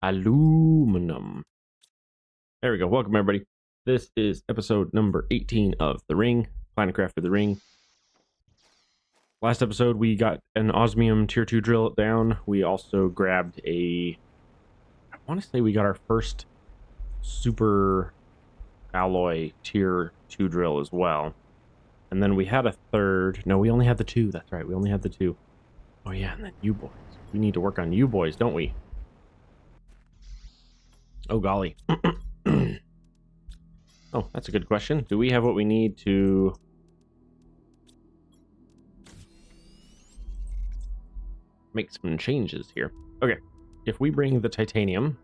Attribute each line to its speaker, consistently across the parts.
Speaker 1: Aluminum. There we go. Welcome, everybody. This is episode number 18 of The Ring, Planet Crafter The Ring. Last episode, we got an osmium tier 2 drill down. We also grabbed I want to say we got our first super alloy tier 2 drill as well. And then we had a third. No, we only had the two. That's right. We only had the two. Oh, yeah. And then you boys. We need to work on you boys, don't we? Oh, golly. Oh, that's a good question. Do we have what we need to make some changes here? Okay. If we bring the titanium.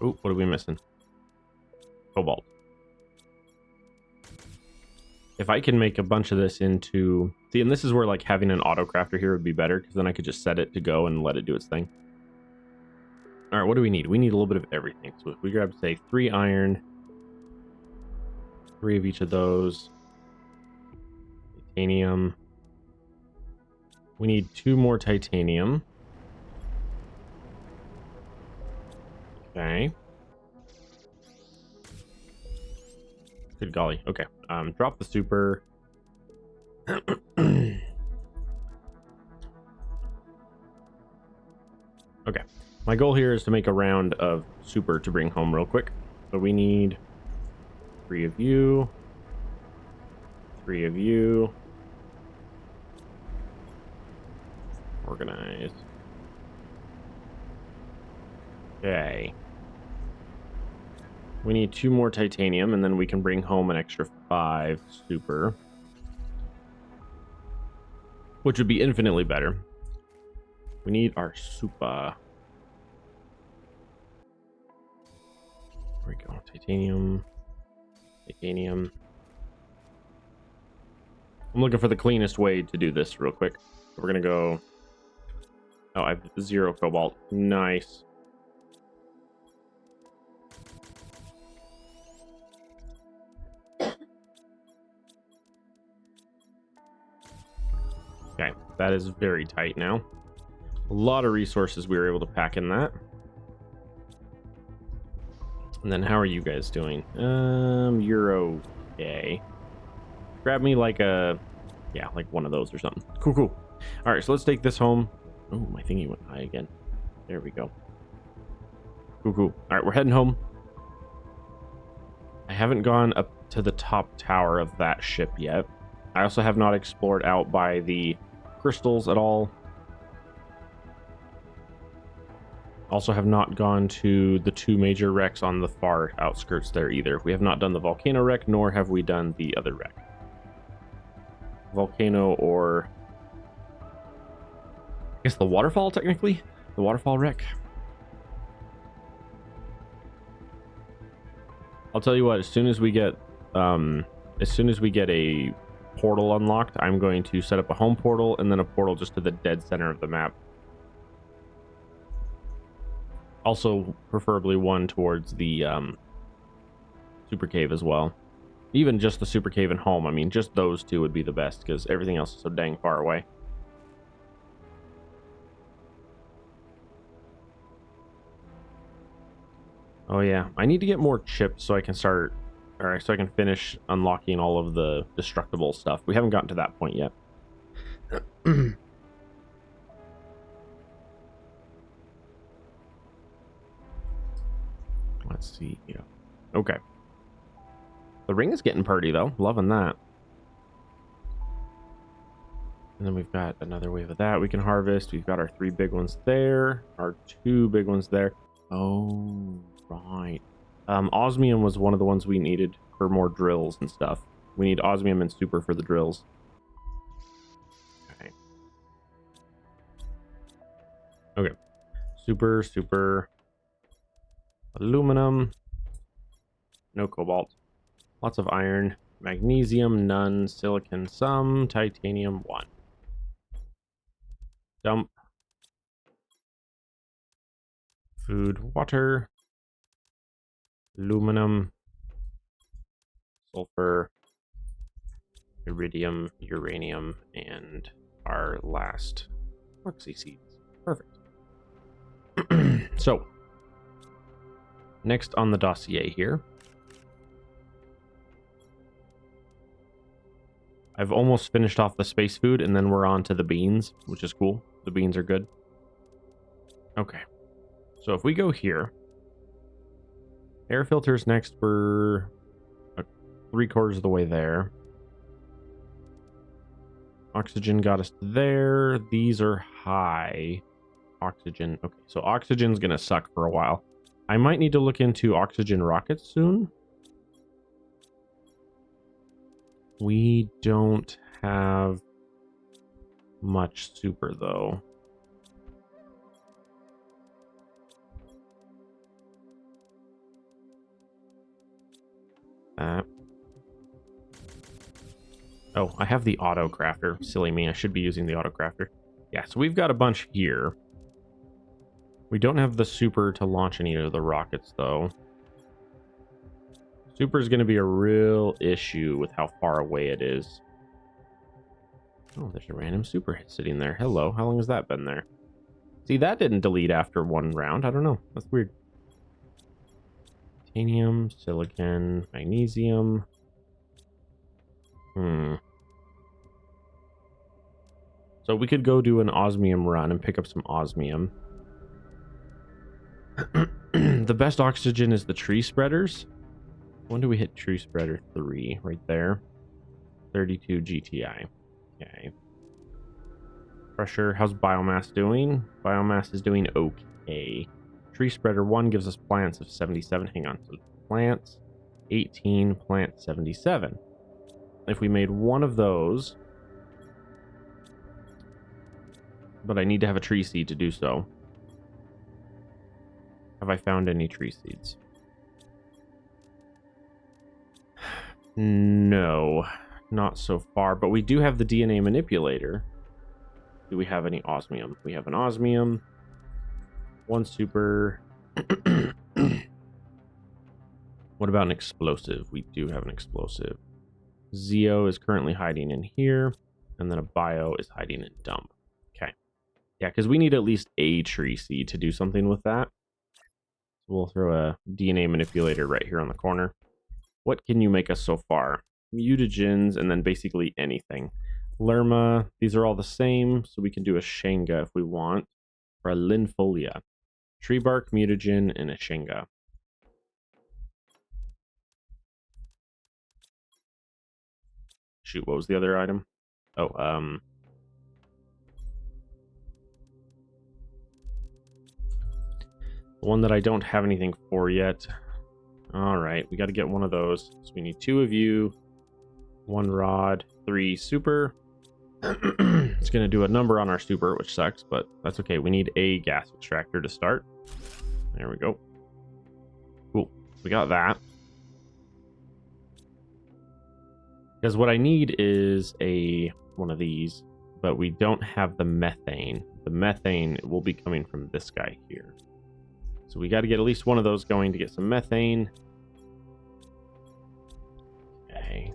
Speaker 1: Oh, what are we missing? Cobalt. If I can make a bunch of this into... See, and this is where like having an auto crafter here would be better, because then I could just set it to go and let it do its thing. All right, what do we need? We need a little bit of everything. So if we grab, say, 3 iron, 3 of each of those, titanium. We need 2 more titanium. Okay. Good golly. Okay. Drop the super. Okay. My goal here is to make a round of super to bring home real quick. So we need 3 of you. 3 of you. Organize. Okay. We need 2 more titanium, and then we can bring home an extra 5 super. Which would be infinitely better. We need our super. There we go. Titanium. Titanium. I'm looking for the cleanest way to do this real quick. So we're going to go... Oh, I have 0 cobalt. Nice. Okay, that is very tight now. A lot of resources we were able to pack in that. And then how are you guys doing? You're okay. Grab me like a... Yeah, like one of those or something. Cool, cool. All right, so let's take this home. Oh, my thingy went high again. There we go. Cool, cool. All right, we're heading home. I haven't gone up to the top tower of that ship yet. I also have not explored out by the crystals at all. Also have not gone to the 2 major wrecks on the far outskirts there either. We have not done the Volcano wreck, nor have we done the other wreck. Volcano or... I guess the waterfall, technically? The waterfall wreck. I'll tell you what, as soon as we get a portal unlocked, I'm going to set up a home portal and then a portal just to the dead center of the map. Also, preferably one towards the super cave as well. Even just the super cave and home. I mean, just those 2 would be the best because everything else is so dang far away. Oh yeah, I need to get more chips so I can start... Alright, so I can finish unlocking all of the destructible stuff. We haven't gotten to that point yet. Let's see. Yeah. Okay. The ring is getting pretty, though. Loving that. And then we've got another wave of that we can harvest. We've got our 3 big ones there. Our 2 big ones there. Oh, right. Osmium was one of the ones we needed for more drills and stuff. We need osmium and super for the drills. Okay. Okay. Super, super. Aluminum. No cobalt. Lots of iron. Magnesium, none. Silicon, some. Titanium, 1. Dump. Food, water. Aluminum, sulfur, iridium, uranium, and our last oxy seeds. Perfect. So, next on the dossier here, I've almost finished off the space food, and then we're on to the beans, which is cool. The beans are good. Okay. So if we go here, air filters next, we're 3/4 of the way there. Oxygen got us to there. These are high. Oxygen. Okay, so oxygen's going to suck for a while. I might need to look into oxygen rockets soon. We don't have much super, though. Oh, I have the auto crafter. Silly me, I should be using the auto crafter. Yeah, so we've got a bunch here. We don't have the super to launch any of the rockets, though. Super is going to be a real issue with how far away it is. Oh, there's a random super sitting there. Hello, how long has that been there? See, that didn't delete after one round. I don't know. That's weird. Titanium, silicon, magnesium. So we could go do an osmium run and pick up some osmium. The best oxygen is the tree spreaders. When do we hit tree spreader 3? Right there. 32 GTI. Okay. Pressure. How's biomass doing? Biomass is doing okay. Tree spreader 1 gives us plants of 77. Hang on. So plants 18, plant 77. If we made one of those, but I need to have a tree seed to do so. Have I found any tree seeds? No, not so far, but we do have the DNA manipulator. Do we have any osmium? We have an osmium. One super. What about an explosive? We do have an explosive. Zeo is currently hiding in here, and then a bio is hiding in dump. Okay. Yeah, because we need at least a tree seed to do something with that. We'll throw a DNA manipulator right here on the corner. What can you make us so far? Mutagens, and then basically anything. Lerma, these are all the same, so we can do a Shenga if we want. Or a Linfolia. Tree bark, mutagen, and a Shenga. Shoot, what was the other item? Oh, the one that I don't have anything for yet. Alright, we got to get one of those. So we need 2 of you, 1 rod, 3 super. It's going to do a number on our super, which sucks, but that's okay. We need a gas extractor to start. There we go. Cool. We got that. Because what I need is one of these, but we don't have the methane. The methane will be coming from this guy here. So we got to get at least one of those going to get some methane. Okay.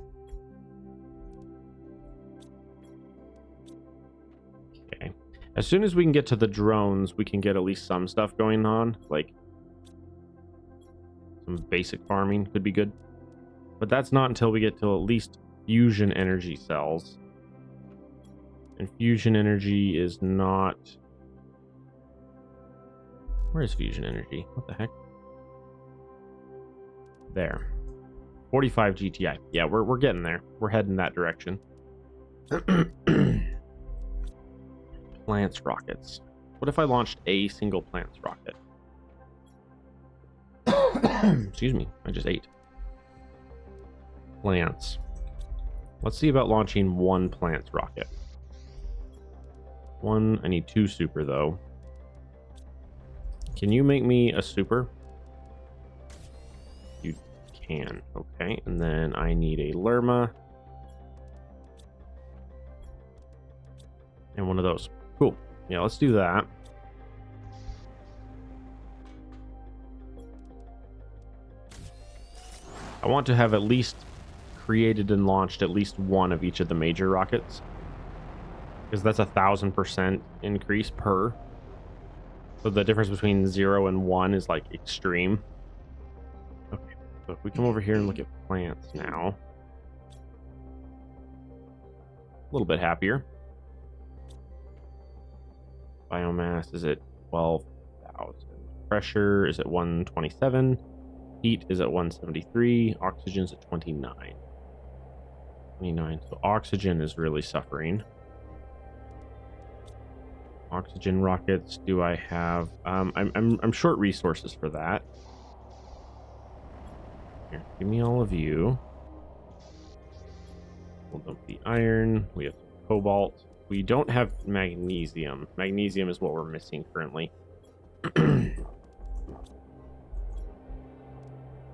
Speaker 1: Okay. As soon as we can get to the drones, we can get at least some stuff going on. Like some basic farming could be good. But that's not until we get to at least fusion energy cells. And fusion energy is not... Where is fusion energy? What the heck? There. 45 GTI. Yeah, we're getting there. We're heading that direction. Plants rockets. What if I launched a single plants rocket? Excuse me, I just ate. Plants. Let's see about launching 1 plants rocket. 1, I need 2 super though. Can you make me a super? You can. Okay, and then I need a Lerma. And one of those. Cool. Yeah, let's do that. I want to have at least created and launched at least one of each of the major rockets, because that's 1,000% increase per. So the difference between 0 and 1 is like extreme. Okay, so if we come over here and look at plants now, a little bit happier. Biomass is at 12,000. Pressure is at 127. Heat is at 173. Oxygen is at 29. 29. So oxygen is really suffering. Oxygen rockets. Do I have? I'm short resources for that. Here, give me all of you. We'll dump the iron. We have cobalt. We don't have magnesium. Magnesium is what we're missing currently.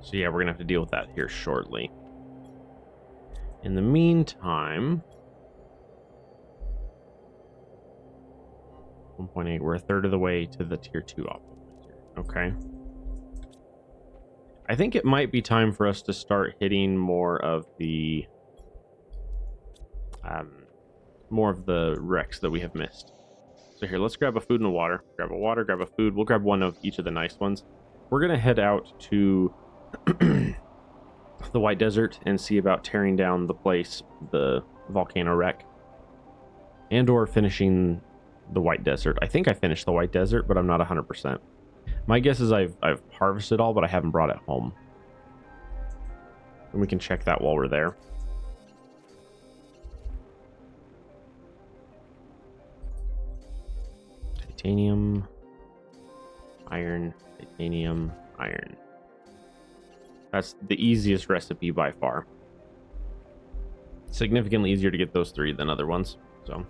Speaker 1: So yeah, we're gonna have to deal with that here shortly. In the meantime, 1.8, we're a third of the way to the tier 2 optimizer. Okay. I think it might be time for us to start hitting more of the wrecks that we have missed. So here, let's grab a food and a water. Grab a water, grab a food. We'll grab one of each of the nice ones. We're gonna head out to the White Desert and see about tearing down the place, the volcano wreck, and or finishing the White Desert. I think I finished the White Desert, but I'm not 100%. My guess is I've harvested all, but I haven't brought it home. And we can check that while we're there. Titanium, iron, titanium, iron. That's the easiest recipe by far. Significantly easier to get those 3 than other ones. So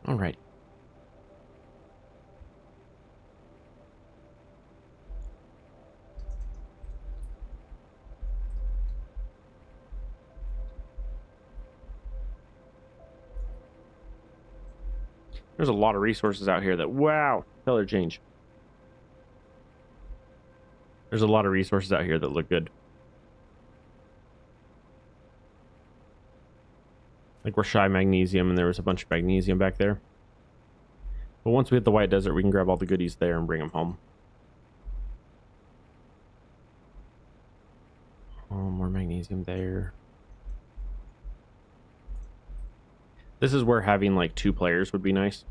Speaker 1: all right. There's a lot of resources out here that, wow, color change. There's a lot of resources out here that look good. Like we're shy magnesium, and there was a bunch of magnesium back there. But once we hit the White Desert, we can grab all the goodies there and bring them home. Oh, more magnesium there. This is where having like 2 players would be nice.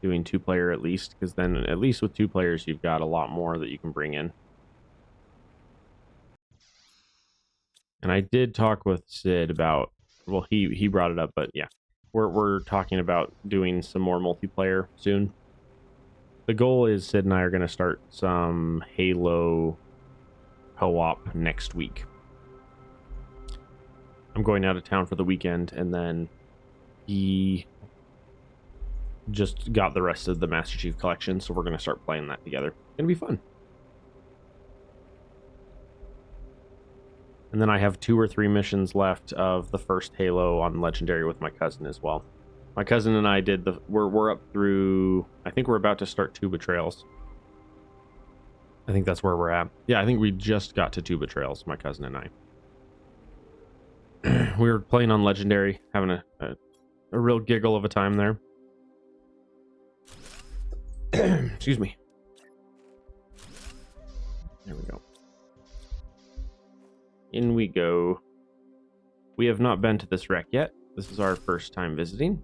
Speaker 1: Doing 2-player at least, because then at least with 2 players, you've got a lot more that you can bring in. And I did talk with Sid about, well, he brought it up, but yeah, we're talking about doing some more multiplayer soon. The goal is Sid and I are going to start some Halo co-op next week. I'm going out of town for the weekend, and then he just got the rest of the Master Chief Collection, so we're going to start playing that together. It's going to be fun. And then I have 2 or 3 missions left of the first Halo on Legendary with my cousin as well. My cousin and I did we're up through, I think we're about to start 2 Betrayals. I think that's where we're at. Yeah, I think we just got to 2 Betrayals, my cousin and I. We were playing on Legendary, having a real giggle of a time there. Excuse me. There we go. In we go. We have not been to this wreck yet. This is our first time visiting.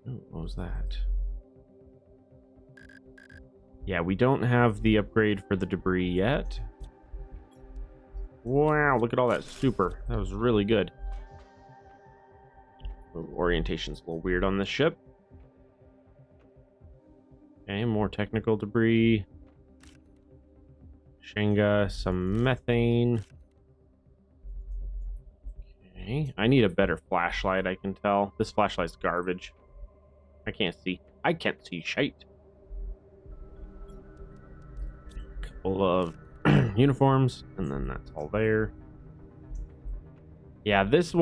Speaker 1: Oh, what was that? Yeah, we don't have the upgrade for the debris yet. Wow, look at all that super. That was really good. Orientation's a little weird on this ship. Okay, more technical debris. Shenga, some methane. Okay, I need a better flashlight, I can tell. This flashlight's garbage. I can't see. I can't see shite. Couple of uniforms, and then that's all there. Yeah, this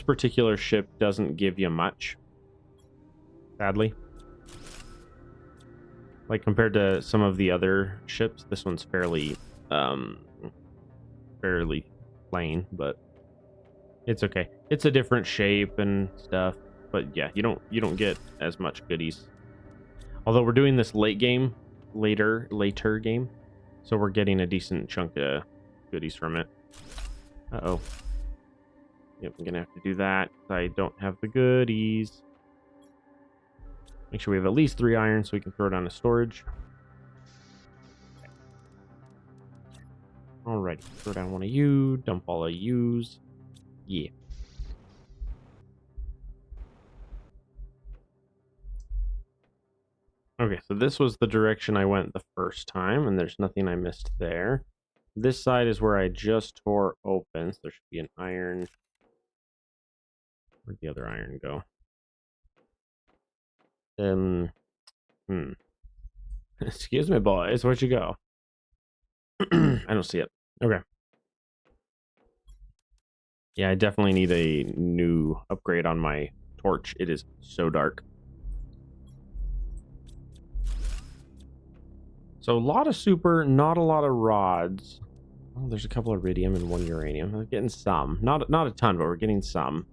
Speaker 1: particular ship doesn't give you much, sadly. Like, compared to some of the other ships, this one's fairly plain, but it's okay. It's a different shape and stuff, but yeah, you don't get as much goodies. Although we're doing this later game, so we're getting a decent chunk of goodies from it. Uh-oh. Yep, I'm gonna have to do that. I don't have the goodies. Make sure we have at least 3 iron so we can throw it on the storage. Alrighty, throw down one of you, dump all of yous. Yeah. Okay, so this was the direction I went the first time, and there's nothing I missed there. This side is where I just tore open, so there should be an iron. Where'd the other iron go? Excuse me, boys, where'd you go? I don't see it. Okay. Yeah, I definitely need a new upgrade on my torch. It is so dark. So a lot of super, not a lot of rods. Oh, there's a couple of iridium and 1 uranium. We're getting some. Not a ton, but we're getting some.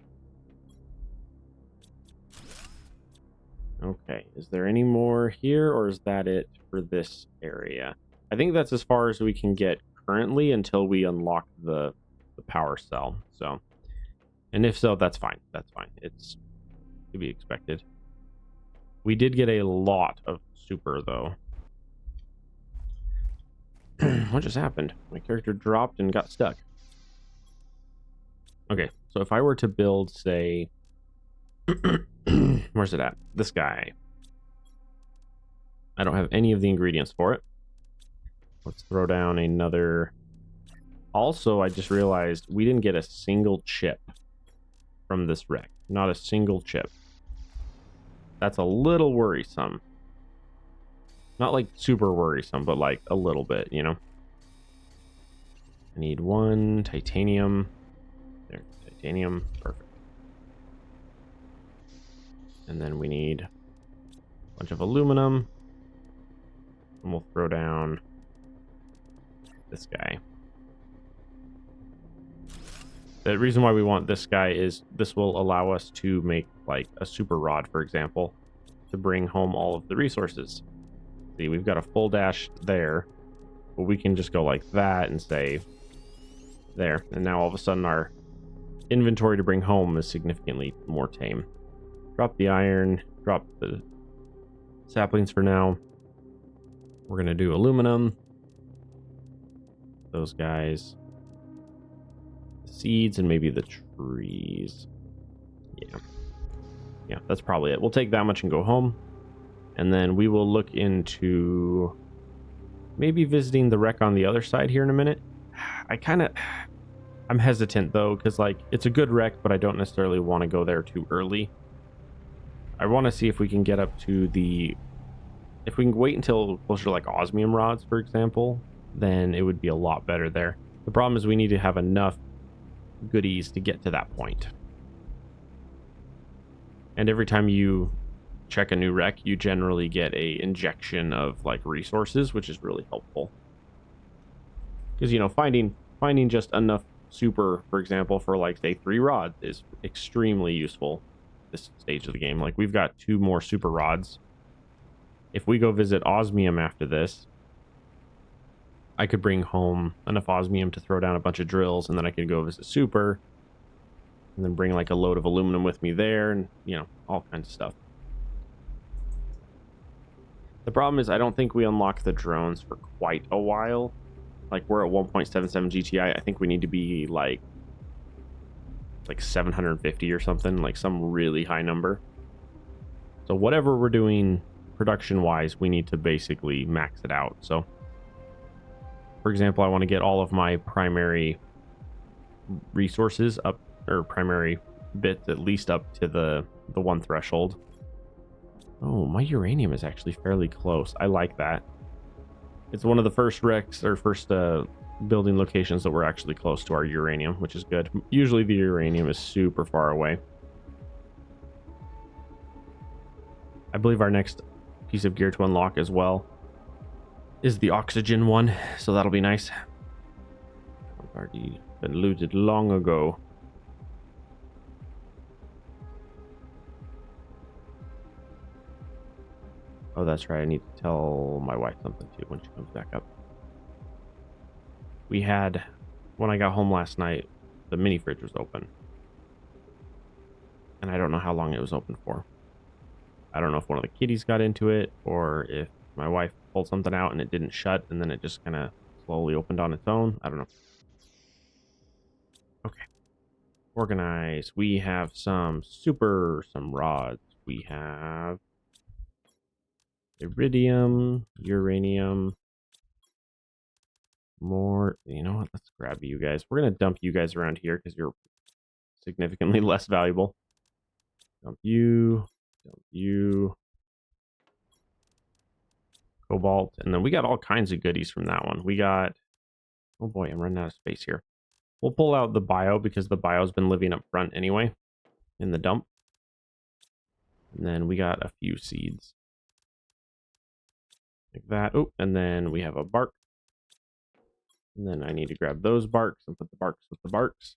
Speaker 1: Okay, is there any more here, or is that it for this area? I think that's as far as we can get currently until we unlock the power cell. So, and if so, that's fine. That's fine. It's to be expected. We did get a lot of super, though. What just happened? My character dropped and got stuck. Okay, so if I were to build, say... Where's it at? This guy. I don't have any of the ingredients for it. Let's throw down another... Also, I just realized we didn't get a single chip from this wreck. Not a single chip. That's a little worrisome. Not like super worrisome, but like a little bit, you know? I need 1 titanium. There, titanium. Perfect. And then we need a bunch of aluminum. And we'll throw down this guy. The reason why we want this guy is this will allow us to make like a super rod, for example, to bring home all of the resources. See, we've got a full dash there, but we can just go like that and say there. And now all of a sudden our inventory to bring home is significantly more tame. Drop the iron, drop the saplings for now. We're going to do aluminum. Those guys. The seeds and maybe the trees. Yeah, that's probably it. We'll take that much and go home. And then we will look into maybe visiting the wreck on the other side here in a minute. I'm hesitant though, because like it's a good wreck, but I don't necessarily want to go there too early. I want to see if we can get up to if we can wait until closer to like osmium rods, for example, then it would be a lot better there. The problem is we need to have enough goodies to get to that point. And every time you check a new wreck, you generally get a injection of like resources, which is really helpful. Because, you know, finding just enough super, for example, for like say 3 rods is extremely useful this stage of the game. Like we've got 2 more super rods. If we go visit osmium after this, I could bring home enough osmium to throw down a bunch of drills, and then I could go visit super and then bring like a load of aluminum with me there, and you know, all kinds of stuff. The problem is I don't think we unlock the drones for quite a while. Like we're at 1.77 GTI. I think we need to be like 750 or something, like some really high number. So whatever we're doing production wise, we need to basically max it out. So for example, I want to get all of my primary resources up, or primary bits at least up to the 1 threshold. Oh, my uranium is actually fairly close. I like that. It's one of the first wrecks, or first building locations that were actually close to our uranium, which is good. Usually the uranium is super far away. I believe our next piece of gear to unlock as well is the oxygen one, so that'll be nice. I've already been looted long ago. Oh, that's right. I need to tell my wife something too when she comes back up. We had, when I got home last night, the mini fridge was open. And I don't know how long it was open for. I don't know if one of the kitties got into it or if my wife pulled something out and it didn't shut and then it just kind of slowly opened on its own. I don't know. Okay. Organize. We have some rods. We have iridium, uranium, more. You know what? Let's grab you guys. We're going to dump you guys around here because you're significantly less valuable. Dump you. Dump you. Cobalt. And then we got all kinds of goodies from that one. We got... Oh boy, I'm running out of space here. We'll pull out the bio because the bio's been living up front anyway in the dump. And then we got a few seeds. Like that. Oh, and then we have a bark. And then I need to grab those barks and put the barks with the barks.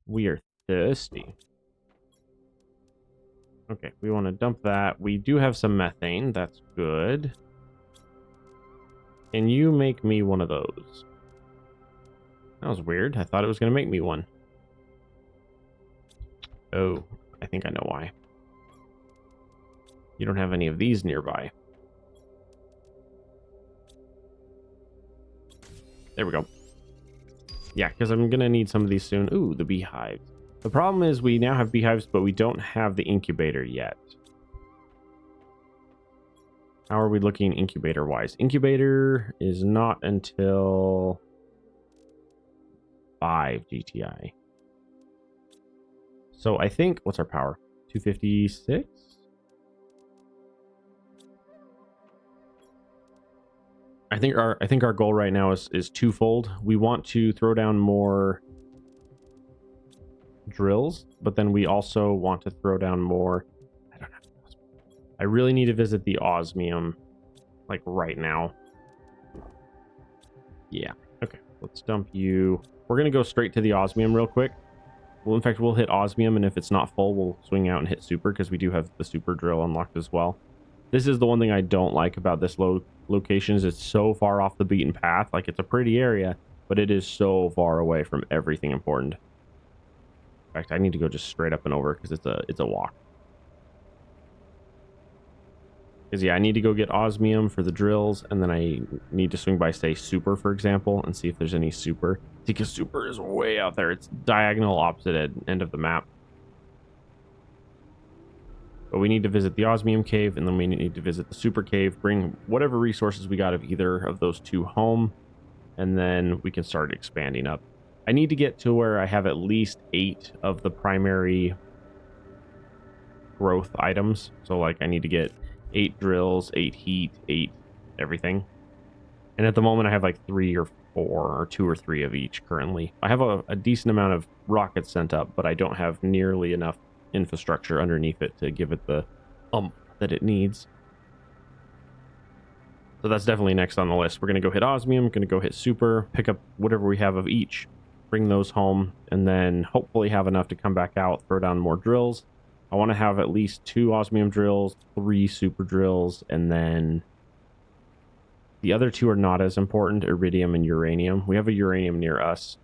Speaker 1: We are thirsty. Okay, we want to dump that. We do have some methane. That's good. Can you make me one of those? That was weird. I thought it was going to make me one. Oh, I think I know why. You don't have any of these nearby. There we go. Yeah, because I'm going to need some of these soon. Ooh, the beehives. The problem is we now have beehives, but we don't have the incubator yet. How are we looking incubator-wise? Incubator is not until 5 GTI. So I think, what's our power? 256? I think our goal right now is twofold. We want to throw down more drills, but then we also want to throw down more. I don't know. I really need to visit the osmium like right now. Yeah. Okay. Let's dump you. We're gonna go straight to the osmium real quick. Well, in fact, we'll hit osmium, and if it's not full, we'll swing out and hit super because we do have the super drill unlocked as well. This is the one thing I don't like about this location is it's so far off the beaten path. Like, it's a pretty area, but it is so far away from everything important. In fact, I need to go just straight up and over because it's a walk. Because yeah, I need to go get osmium for the drills, and then I need to swing by, say, super, for example, and see if there's any super. Because super is way out there. It's diagonal opposite end of the map. But we need to visit the osmium cave, and then we need to visit the super cave, bring whatever resources we got of either of those two home, and then we can start expanding up. I need to get to where I have at least 8 of the primary growth items. So like I need to get 8 drills, 8 heat, 8 everything. And at the moment I have like 3 or 4 or 2 or 3 of each currently. I have a decent amount of rockets sent up, but I don't have nearly enough infrastructure underneath it to give it the that it needs. So that's definitely next on the list. We're going to go hit osmium, going to go hit super, pick up whatever we have of each, bring those home, and then hopefully have enough to come back out, throw down more drills. I want to have at least 2 osmium drills, 3 super drills, and then the other 2 are not as important, iridium and uranium. We have a uranium near us,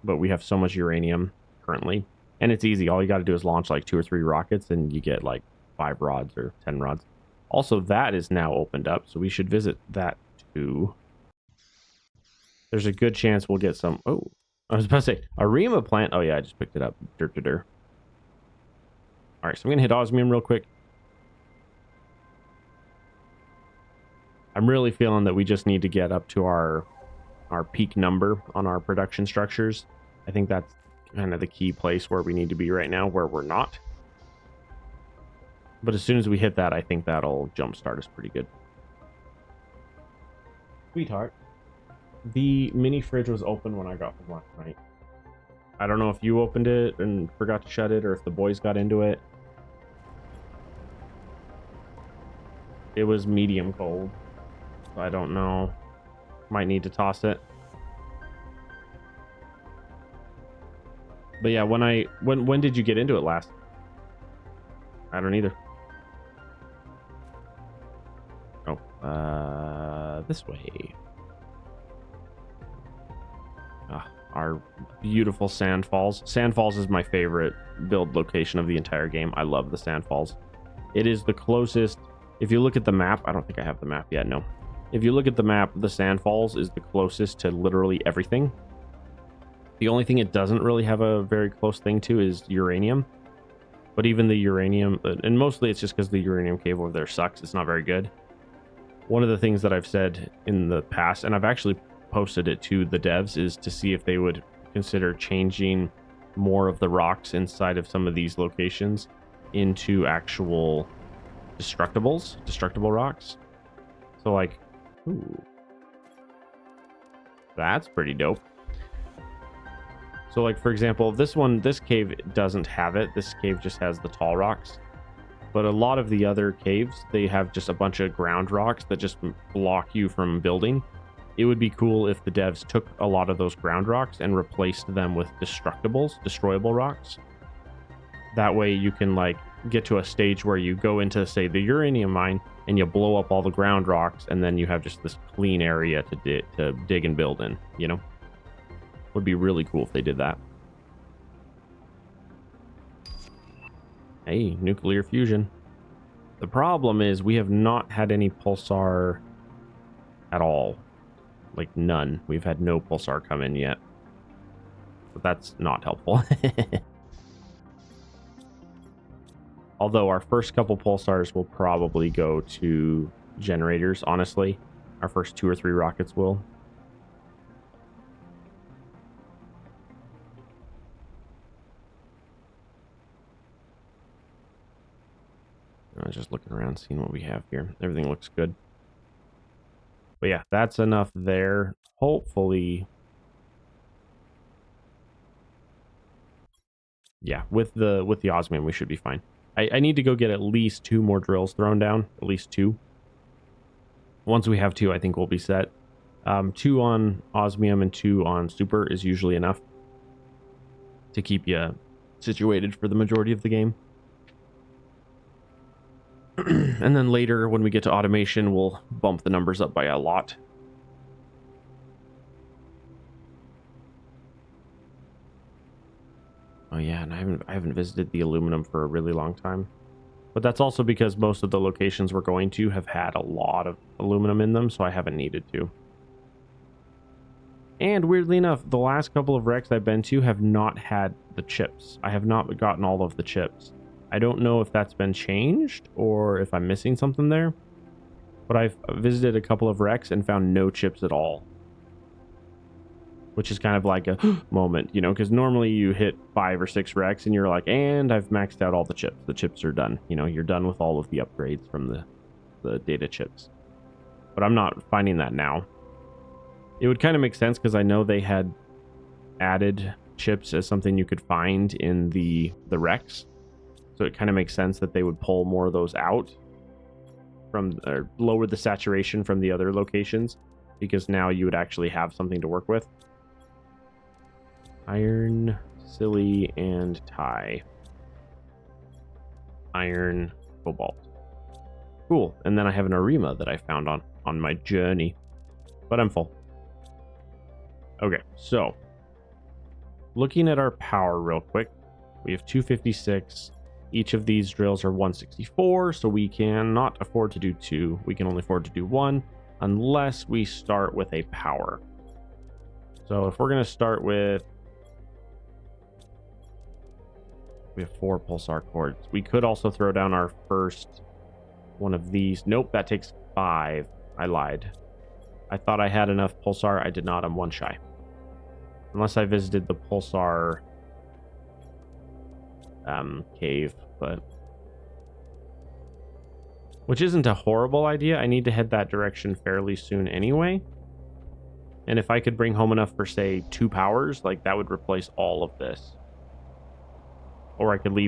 Speaker 1: but we have so much uranium currently. And it's easy. All you got to do is launch like 2 or 3 rockets and you get like 5 rods or 10 rods. Also, that is now opened up, so we should visit that too. There's a good chance we'll get some... Oh, I was about to say, a Rima plant. Oh yeah, I just picked it up. All right, so I'm going to hit osmium real quick. I'm really feeling that we just need to get up to our peak number on our production structures. I think that's kind of the key place where we need to be right now, where we're not. But as soon as we hit that, I think that'll jumpstart us pretty good. Sweetheart. The mini fridge was open when I got home last night. I don't know if you opened it and forgot to shut it or if the boys got into it. It was medium cold. So I don't know. Might need to toss it. But yeah, when did you get into it last? I don't either. Oh, this way. Our beautiful Sand Falls. Sand Falls is my favorite build location of the entire game. I love the Sand Falls. It is the closest. If you look at the map, I don't think I have the map yet. No. If you look at the map, the Sand Falls is the closest to literally everything. The only thing it doesn't really have a very close thing to is uranium. But even the uranium, and mostly it's just because the uranium cave over there sucks. It's not very good. One of the things that I've said in the past, and I've actually posted it to the devs, is to see if they would consider changing more of the rocks inside of some of these locations into actual destructible rocks. So like, ooh, that's pretty dope. So like, for example, this cave doesn't have it. This cave just has the tall rocks. But a lot of the other caves, they have just a bunch of ground rocks that just block you from building. It would be cool if the devs took a lot of those ground rocks and replaced them with destroyable rocks. That way you can like get to a stage where you go into, say, the uranium mine and you blow up all the ground rocks, and then you have just this clean area to dig and build in, you know? Would be really cool if they did that. Hey, nuclear fusion. The problem is we have not had any pulsar at all. Like none. We've had no pulsar come in yet. But that's not helpful. Although our first couple pulsars will probably go to generators, honestly. Our first 2 or 3 rockets will. I was just looking around, seeing what we have here. Everything looks good. But yeah, that's enough there. Hopefully. Yeah, with the osmium, we should be fine. I need to go get at least 2 more drills thrown down. At least 2. Once we have 2, I think we'll be set. 2 on osmium and 2 on super is usually enough to keep you situated for the majority of the game. And then later, when we get to automation, we'll bump the numbers up by a lot. Oh yeah, and I haven't visited the aluminum for a really long time. But that's also because most of the locations we're going to have had a lot of aluminum in them, so I haven't needed to. And weirdly enough, the last couple of wrecks I've been to have not had the chips. I have not gotten all of the chips. I don't know if that's been changed or if I'm missing something there. But I've visited a couple of wrecks and found no chips at all. Which is kind of like a moment, you know, because normally you hit 5 or 6 wrecks and you're like, and I've maxed out all the chips. The chips are done. You know, you're done with all of the upgrades from the data chips. But I'm not finding that now. It would kind of make sense because I know they had added chips as something you could find in the wrecks. So it kind of makes sense that they would pull more of those out from, or lower the saturation from the other locations, because now you would actually have something to work with. Iron, silly, and tie. Iron, cobalt. Cool. And then I have an Arima that I found on my journey. But I'm full. Okay, so looking at our power real quick, we have 256. Each of these drills are 164, so we cannot afford to do 2. We can only afford to do 1 unless we start with a power. So if we're going to start with, we have 4 pulsar cords. We could also throw down our first one of these. Nope, that takes 5. I lied. I thought I had enough pulsar. I did not. I'm 1 shy. Unless I visited the pulsar cave, but which isn't a horrible idea. I need to head that direction fairly soon anyway. And if I could bring home enough for, say, 2 powers, like, that would replace all of this. Or I could leave